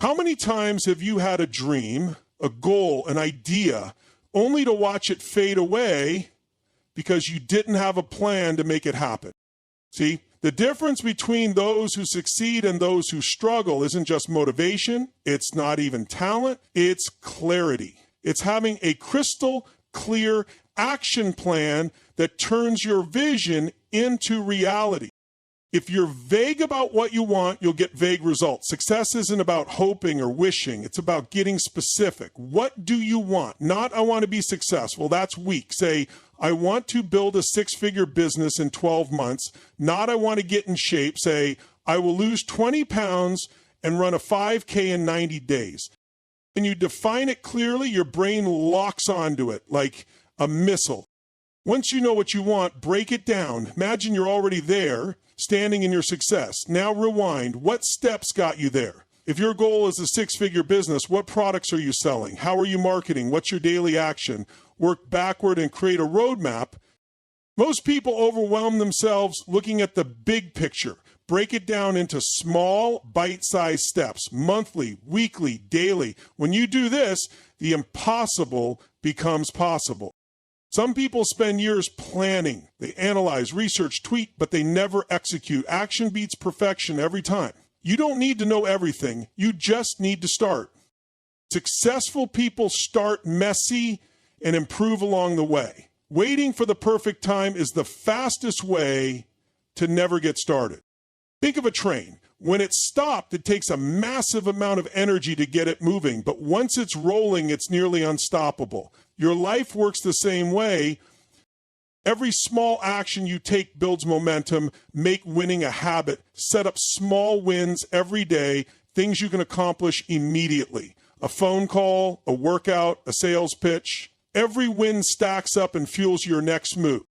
How many times have you had a dream, a goal, an idea, only to watch it fade away because you didn't have a plan to make it happen? See, the difference between those who succeed and those who struggle isn't just motivation, it's not even talent, it's clarity. It's having a crystal clear action plan that turns your vision into reality. If you're vague about what you want, you'll get vague results. Success isn't about hoping or wishing. It's about getting specific. What do you want? Not, I want to be successful. That's weak. Say, I want to build a 6-figure business in 12 months. Not, I want to get in shape. Say, I will lose 20 pounds and run a 5K in 90 days. When you define it clearly, your brain locks onto it like a missile. Once you know what you want, break it down. Imagine you're already there, standing in your success. Now rewind. What steps got you there? If your goal is a 6-figure business, what products are you selling? How are you marketing? What's your daily action? Work backward and create a roadmap. Most people overwhelm themselves looking at the big picture. Break it down into small, bite-sized steps, monthly, weekly, daily. When you do this, the impossible becomes possible. Some people spend years planning. They analyze, research, tweak, but they never execute. Action beats perfection every time. You don't need to know everything. You just need to start. Successful people start messy and improve along the way. Waiting for the perfect time is the fastest way to never get started. Think of a train. When it's stopped, it takes a massive amount of energy to get it moving, but once it's rolling, it's nearly unstoppable. Your life works the same way. Every small action you take builds momentum. Make winning a habit. Set up small wins every day, things you can accomplish immediately. A phone call, a workout, a sales pitch. Every win stacks up and fuels your next move.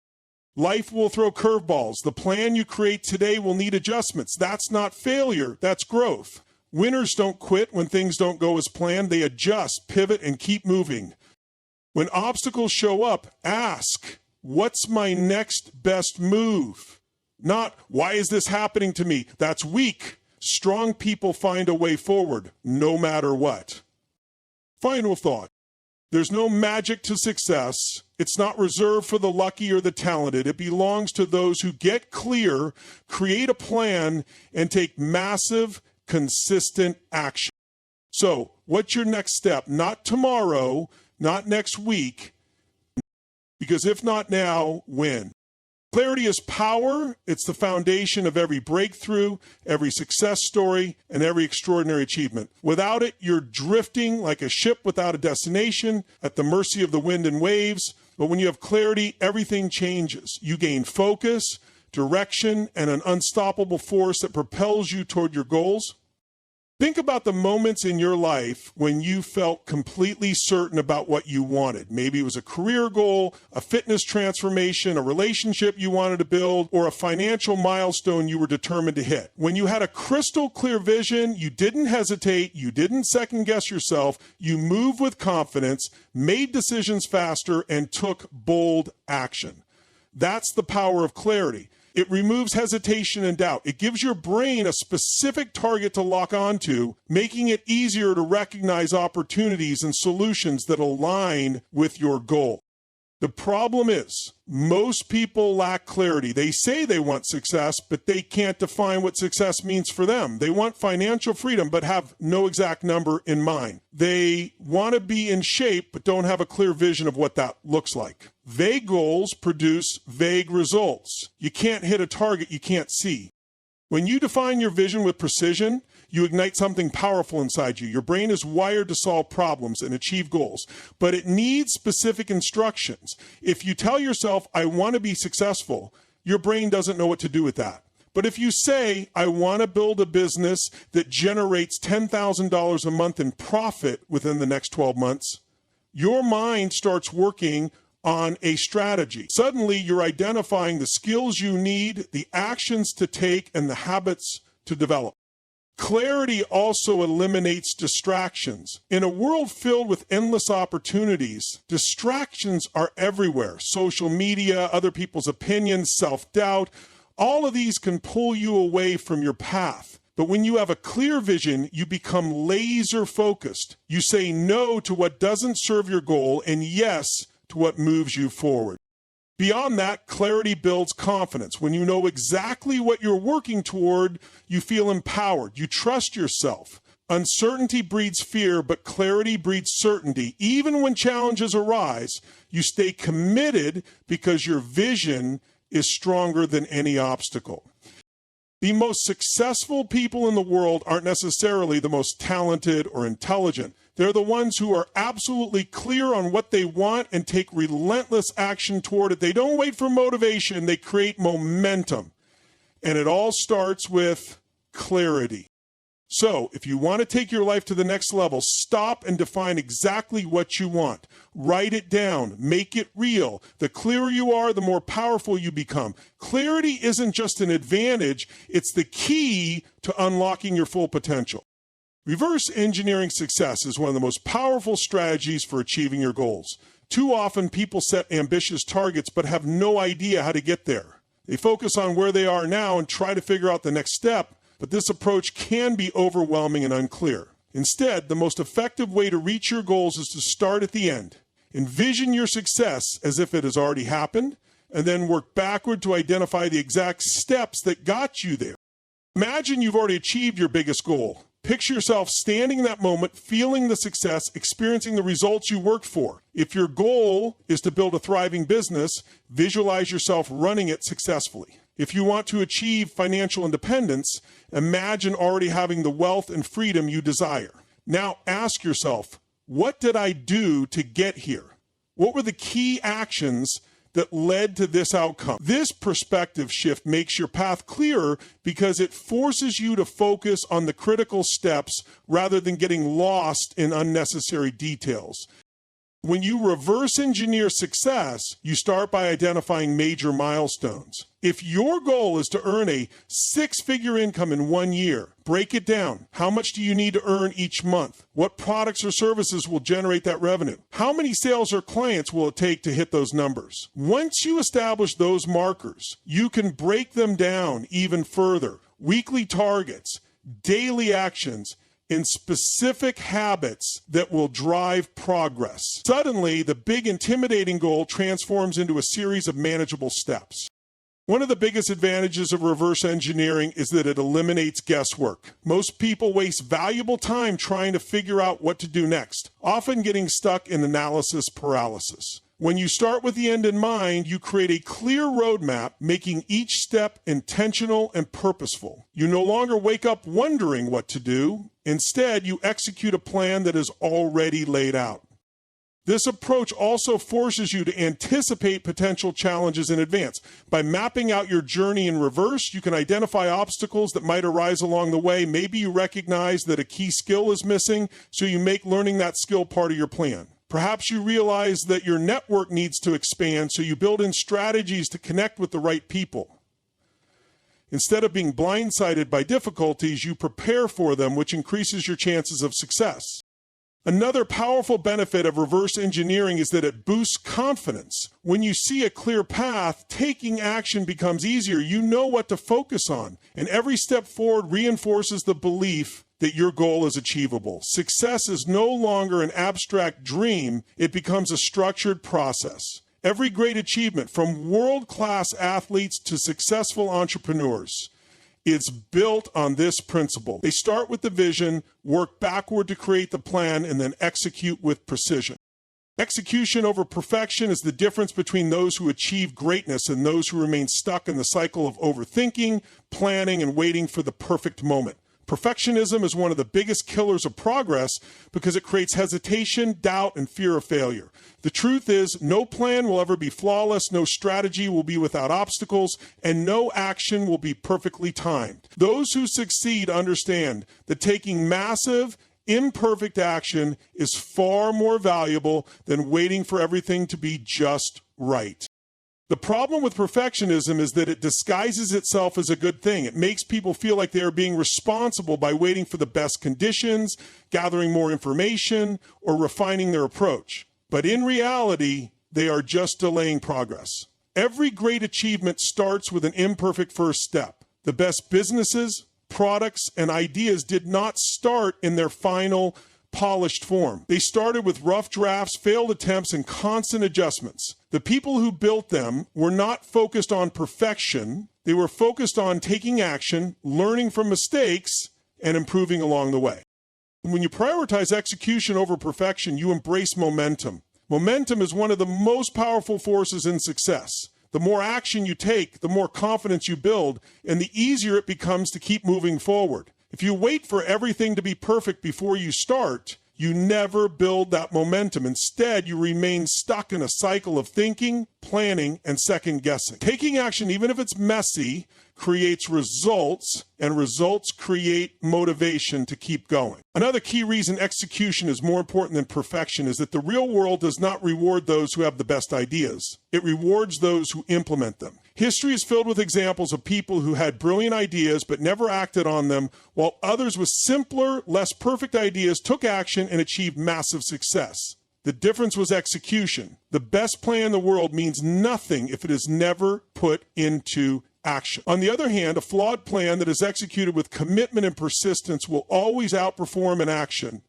Life will throw curveballs. The plan you create today will need adjustments. That's not failure, that's growth. Winners don't quit when things don't go as planned. They adjust, pivot, and keep moving. When obstacles show up, ask, what's my next best move? Not, why is this happening to me? That's weak. Strong people find a way forward, no matter what. Final thought. There's no magic to success. It's not reserved for the lucky or the talented. It belongs to those who get clear, create a plan, and take massive, consistent action. So, what's your next step? Not tomorrow, not next week, because if not now, when? Clarity is power. It's the foundation of every breakthrough, every success story, and every extraordinary achievement. Without it, you're drifting like a ship without a destination, at the mercy of the wind and waves. But when you have clarity, everything changes. You gain focus, direction, and an unstoppable force that propels you toward your goals. Think about the moments in your life when you felt completely certain about what you wanted. Maybe it was a career goal, a fitness transformation, a relationship you wanted to build, or a financial milestone you were determined to hit. When you had a crystal clear vision, you didn't hesitate, you didn't second guess yourself, you moved with confidence, made decisions faster, and took bold action. That's the power of clarity. It removes hesitation and doubt. It gives your brain a specific target to lock onto, making it easier to recognize opportunities and solutions that align with your goal. The problem is, most people lack clarity. They say they want success, but they can't define what success means for them. They want financial freedom, but have no exact number in mind. They want to be in shape, but don't have a clear vision of what that looks like. Vague goals produce vague results. You can't hit a target you can't see. When you define your vision with precision, you ignite something powerful inside you. Your brain is wired to solve problems and achieve goals, but it needs specific instructions. If you tell yourself, I want to be successful, your brain doesn't know what to do with that. But if you say, I want to build a business that generates $10,000 a month in profit within the next 12 months, your mind starts working on a strategy. Suddenly, you're identifying the skills you need, the actions to take, and the habits to develop. Clarity also eliminates distractions. In a world filled with endless opportunities, distractions are everywhere. Social media, other people's opinions, self-doubt, all of these can pull you away from your path. But when you have a clear vision, you become laser focused. You say no to what doesn't serve your goal and yes to what moves you forward. Beyond that, clarity builds confidence. When you know exactly what you're working toward, you feel empowered. You trust yourself. Uncertainty breeds fear, but clarity breeds certainty. Even when challenges arise, you stay committed because your vision is stronger than any obstacle. The most successful people in the world aren't necessarily the most talented or intelligent. They're the ones who are absolutely clear on what they want and take relentless action toward it. They don't wait for motivation, they create momentum. And it all starts with clarity. So, if you want to take your life to the next level, stop and define exactly what you want. Write it down. Make it real. The clearer you are, the more powerful you become. Clarity isn't just an advantage, it's the key to unlocking your full potential. Reverse engineering success is one of the most powerful strategies for achieving your goals. Too often, people set ambitious targets but have no idea how to get there. They focus on where they are now and try to figure out the next step, but this approach can be overwhelming and unclear. Instead, the most effective way to reach your goals is to start at the end. Envision your success as if it has already happened, and then work backward to identify the exact steps that got you there. Imagine you've already achieved your biggest goal. Picture yourself standing in that moment, feeling the success, experiencing the results you worked for. If your goal is to build a thriving business, visualize yourself running it successfully. If you want to achieve financial independence, imagine already having the wealth and freedom you desire. Now ask yourself, what did I do to get here? What were the key actions that led to this outcome? This perspective shift makes your path clearer because it forces you to focus on the critical steps rather than getting lost in unnecessary details. When you reverse engineer success, you start by identifying major milestones. If your goal is to earn a six-figure income in 1 year, break it down. How much do you need to earn each month? What products or services will generate that revenue? How many sales or clients will it take to hit those numbers? Once you establish those markers, you can break them down even further. Weekly targets, daily actions, in specific habits that will drive progress. Suddenly, the big intimidating goal transforms into a series of manageable steps. One of the biggest advantages of reverse engineering is that it eliminates guesswork. Most people waste valuable time trying to figure out what to do next, often getting stuck in analysis paralysis. When you start with the end in mind, you create a clear roadmap, making each step intentional and purposeful. You no longer wake up wondering what to do. Instead, you execute a plan that is already laid out. This approach also forces you to anticipate potential challenges in advance. By mapping out your journey in reverse, you can identify obstacles that might arise along the way. Maybe you recognize that a key skill is missing, so you make learning that skill part of your plan. Perhaps you realize that your network needs to expand, so you build in strategies to connect with the right people. Instead of being blindsided by difficulties, you prepare for them, which increases your chances of success. Another powerful benefit of reverse engineering is that it boosts confidence. When you see a clear path, taking action becomes easier. You know what to focus on, and every step forward reinforces the belief that your goal is achievable. Success is no longer an abstract dream, it becomes a structured process. Every great achievement, from world-class athletes to successful entrepreneurs, is built on this principle. They start with the vision, work backward to create the plan, and then execute with precision. Execution over perfection is the difference between those who achieve greatness and those who remain stuck in the cycle of overthinking, planning, and waiting for the perfect moment. Perfectionism is one of the biggest killers of progress because it creates hesitation, doubt, and fear of failure. The truth is, no plan will ever be flawless, no strategy will be without obstacles, and no action will be perfectly timed. Those who succeed understand that taking massive, imperfect action is far more valuable than waiting for everything to be just right. The problem with perfectionism is that it disguises itself as a good thing. It makes people feel like they are being responsible by waiting for the best conditions, gathering more information, or refining their approach. But in reality, they are just delaying progress. Every great achievement starts with an imperfect first step. The best businesses, products, and ideas did not start in their final polished form. They started with rough drafts, failed attempts, and constant adjustments. The people who built them were not focused on perfection. They were focused on taking action, learning from mistakes, and improving along the way. When you prioritize execution over perfection, you embrace momentum. Momentum is one of the most powerful forces in success. The more action you take, the more confidence you build, and the easier it becomes to keep moving forward. If you wait for everything to be perfect before you start, you never build that momentum. Instead, you remain stuck in a cycle of thinking, planning, and second guessing. Taking action, even if it's messy, creates results, and results create motivation to keep going. Another key reason execution is more important than perfection is that the real world does not reward those who have the best ideas. It rewards those who implement them. History is filled with examples of people who had brilliant ideas but never acted on them, while others with simpler, less perfect ideas took action and achieved massive success. The difference was execution. The best plan in the world means nothing if it is never put into action. On the other hand, a flawed plan that is executed with commitment and persistence will always outperform an action.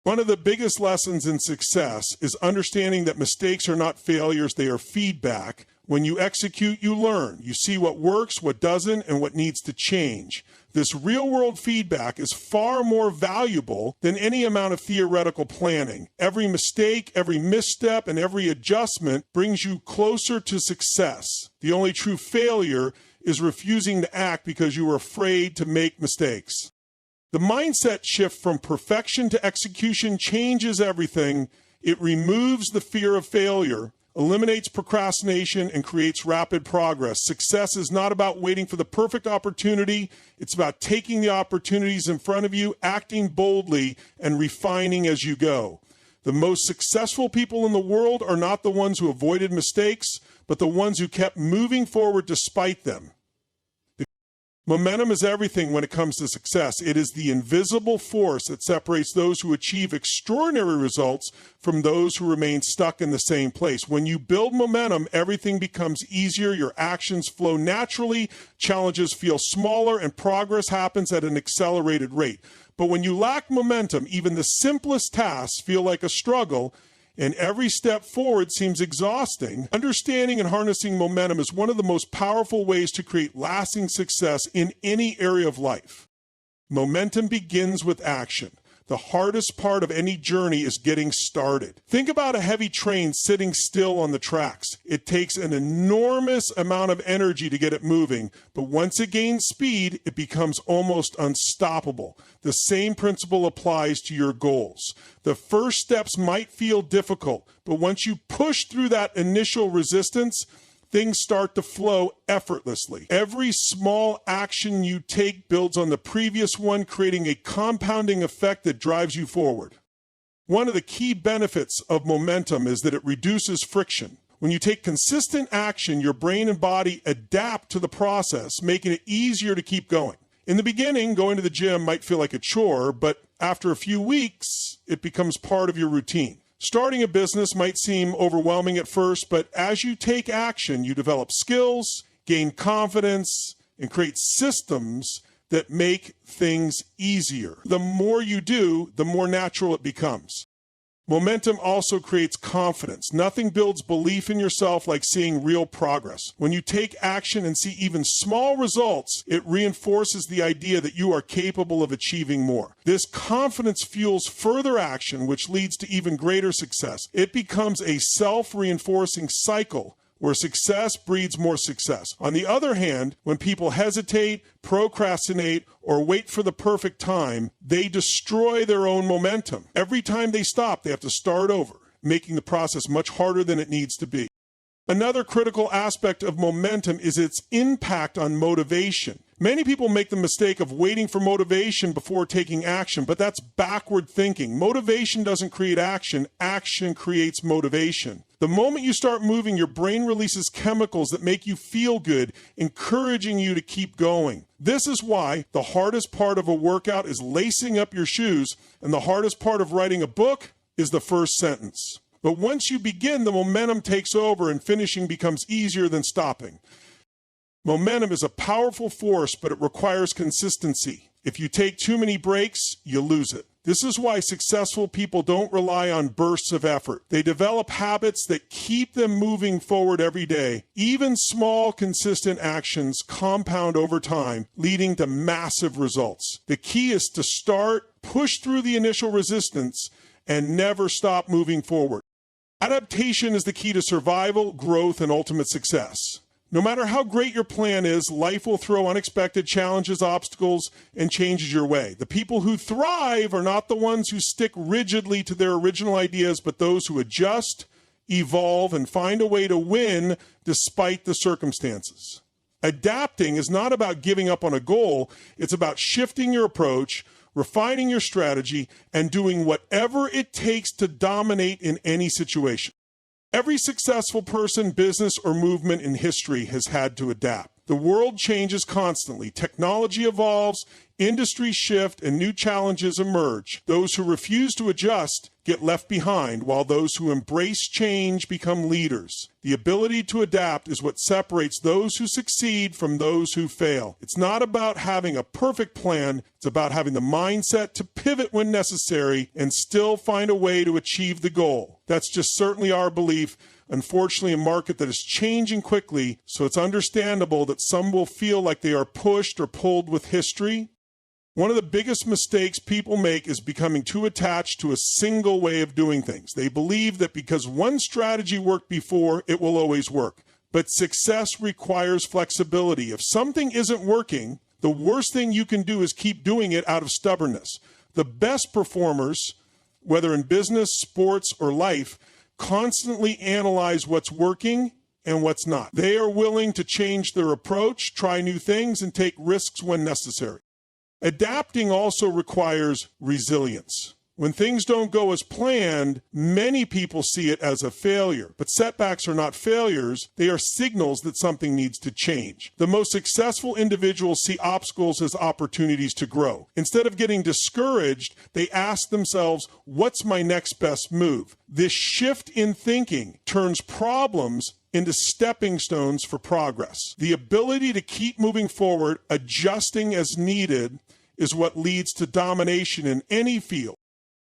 One of the biggest lessons in success is understanding that mistakes are not failures, they are feedback. When you execute, you learn. You see what works, what doesn't, and what needs to change. This real-world feedback is far more valuable than any amount of theoretical planning. Every mistake, every misstep, and every adjustment brings you closer to success. The only true failure is refusing to act because you are afraid to make mistakes. The mindset shift from perfection to execution changes everything. It removes the fear of failure, eliminates procrastination, and creates rapid progress. Success is not about waiting for the perfect opportunity. It's about taking the opportunities in front of you, acting boldly, and refining as you go. The most successful people in the world are not the ones who avoided mistakes, but the ones who kept moving forward despite them. Momentum is everything when it comes to success. It is the invisible force that separates those who achieve extraordinary results from those who remain stuck in the same place. When you build momentum, everything becomes easier, your actions flow naturally, challenges feel smaller, and progress happens at an accelerated rate. But when you lack momentum, even the simplest tasks feel like a struggle, and every step forward seems exhausting. Understanding and harnessing momentum is one of the most powerful ways to create lasting success in any area of life. Momentum begins with action. The hardest part of any journey is getting started. Think about a heavy train sitting still on the tracks. It takes an enormous amount of energy to get it moving, but once it gains speed, it becomes almost unstoppable. The same principle applies to your goals. The first steps might feel difficult, but once you push through that initial resistance, things start to flow effortlessly. Every small action you take builds on the previous one, creating a compounding effect that drives you forward. One of the key benefits of momentum is that it reduces friction. When you take consistent action, your brain and body adapt to the process, making it easier to keep going. In the beginning, going to the gym might feel like a chore, but after a few weeks, it becomes part of your routine. Starting a business might seem overwhelming at first, but as you take action, you develop skills, gain confidence, and create systems that make things easier. The more you do, the more natural it becomes. Momentum also creates confidence. Nothing builds belief in yourself like seeing real progress. When you take action and see even small results, it reinforces the idea that you are capable of achieving more. This confidence fuels further action, which leads to even greater success. It becomes a self-reinforcing cycle where success breeds more success. On the other hand, when people hesitate, procrastinate, or wait for the perfect time, they destroy their own momentum. Every time they stop, they have to start over, making the process much harder than it needs to be. Another critical aspect of momentum is its impact on motivation. Many people make the mistake of waiting for motivation before taking action, but that's backward thinking. Motivation doesn't create action, action creates motivation. The moment you start moving, your brain releases chemicals that make you feel good, encouraging you to keep going. This is why the hardest part of a workout is lacing up your shoes, and the hardest part of writing a book is the first sentence. But once you begin, the momentum takes over and finishing becomes easier than stopping. Momentum is a powerful force, but it requires consistency. If you take too many breaks, you lose it. This is why successful people don't rely on bursts of effort. They develop habits that keep them moving forward every day. Even small, consistent actions compound over time, leading to massive results. The key is to start, push through the initial resistance, and never stop moving forward. Adaptation is the key to survival, growth, and ultimate success. No matter how great your plan is, life will throw unexpected challenges, obstacles, and changes your way. The people who thrive are not the ones who stick rigidly to their original ideas, but those who adjust, evolve, and find a way to win despite the circumstances. Adapting is not about giving up on a goal. It's about shifting your approach, refining your strategy, and doing whatever it takes to dominate in any situation. Every successful person, business, or movement in history has had to adapt. The world changes constantly. Technology evolves, industries shift, and new challenges emerge. Those who refuse to adjust get left behind, while those who embrace change become leaders. The ability to adapt is what separates those who succeed from those who fail. It's not about having a perfect plan. It's about having the mindset to pivot when necessary and still find a way to achieve the goal. That's just certainly our belief. Unfortunately, a market that is changing quickly, so it's understandable that some will feel like they are pushed or pulled with history. One of the biggest mistakes people make is becoming too attached to a single way of doing things. They believe that because one strategy worked before, it will always work. But success requires flexibility. If something isn't working, the worst thing you can do is keep doing it out of stubbornness. The best performers, whether in business, sports, or life, constantly analyze what's working and what's not. They are willing to change their approach, try new things, and take risks when necessary. Adapting also requires resilience. When things don't go as planned, many people see it as a failure. But setbacks are not failures. They are signals that something needs to change. The most successful individuals see obstacles as opportunities to grow. Instead of getting discouraged, they ask themselves, what's my next best move? This shift in thinking turns problems into stepping stones for progress. The ability to keep moving forward, adjusting as needed, is what leads to domination in any field.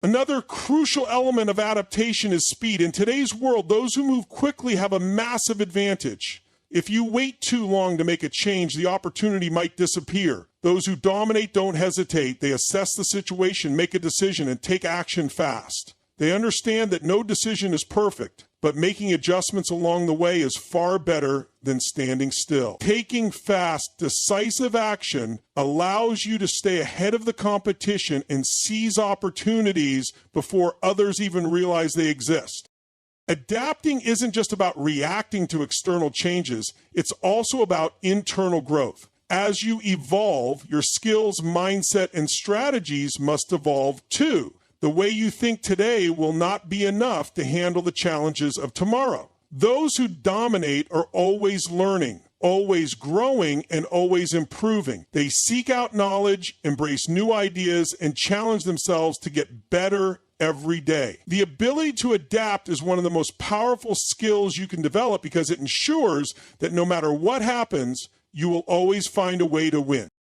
Another crucial element of adaptation is speed. In today's world, those who move quickly have a massive advantage. If you wait too long to make a change, the opportunity might disappear. Those who dominate don't hesitate. They assess the situation, make a decision, and take action fast. They understand that no decision is perfect, but making adjustments along the way is far better than standing still. Taking fast, decisive action allows you to stay ahead of the competition and seize opportunities before others even realize they exist. Adapting isn't just about reacting to external changes, it's also about internal growth. As you evolve, your skills, mindset, and strategies must evolve too. The way you think today will not be enough to handle the challenges of tomorrow. Those who dominate are always learning, always growing, and always improving. They seek out knowledge, embrace new ideas, and challenge themselves to get better every day. The ability to adapt is one of the most powerful skills you can develop because it ensures that no matter what happens, you will always find a way to win.